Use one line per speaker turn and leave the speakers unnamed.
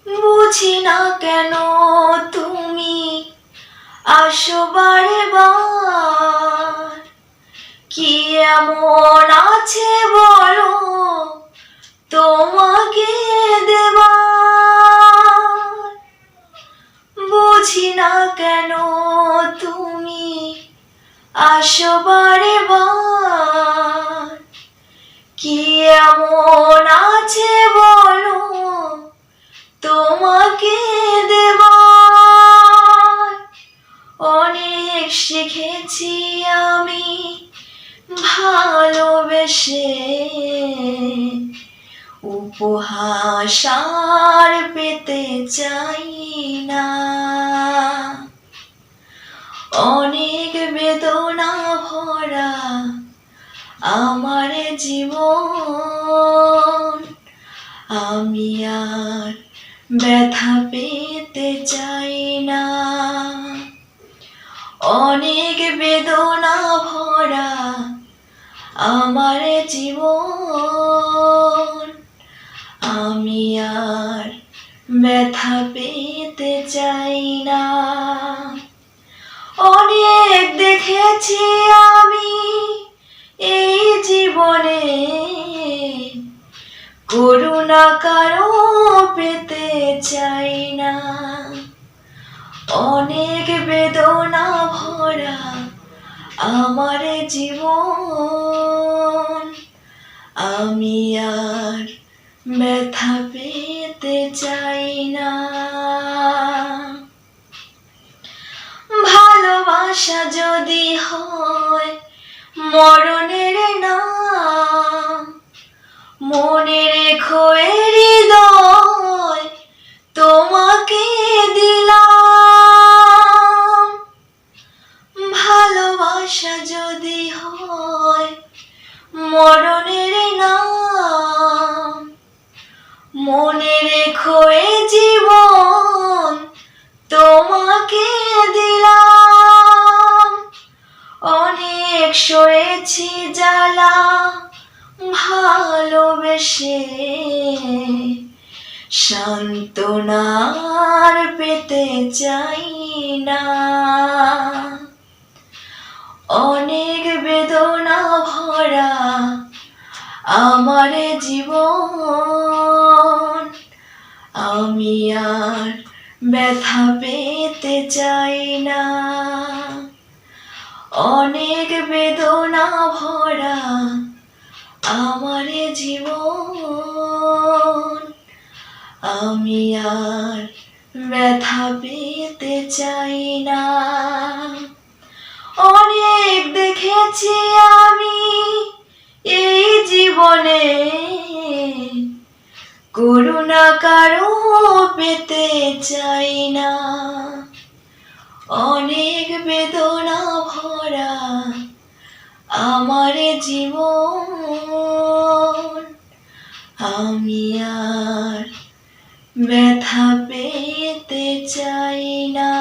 বুঝি না কেন তুমি আসো বারে বার, কি এমন আছে বলো তোমাকে দেবার। বুঝি না কেন তুমি আসো বারে বার, কি এমন আছে বলো তোমাকে দেবার। অনেক শিখেছি আমি ভালোবেসে, উপহাস আর পেতে চাই না। অনেক বেদনা ভরা আমার জীবন, আমি আর ব্যথা পেতে চাই না। অনেক বেদনা ভরা আমার জীবন, আমি আর ব্যথা পেতে চাই না। অনেক দেখেছি আমি এই জীবনে, করুণা কারো পেতে চাই না। অনেক বেদনা ভরা আমার জীবন, আমি আর ব্যথা পেতে চাই না। ভালোবাসা যদি হয় মরণের নাম, মনে রেখো এ হৃদয় তোমাকে দিলাম। ভালোবাসা যদি হয় মরণের নাম, মনে রেখো এ জীবন তোমাকে দিলাম। অনেক সয়েছি জ্বালা ভালোবেসে, সান্ত্বনা আর পেতে চাই না। অনেক বেদনা ভরা আমার জীবন, আমি আর ব্যথা পেতে চাই না। অনেক বেদনা ভরা আমার জীবন, আমি আর ব্যথা পেতে চাই না। অনেক দেখেছি আমি এই জীবনে, করুণা কারো পেতে চাই না। অনেক বেদনা ভরা আমার জীবন, আমি আর ব্যথা পেতে চাই না।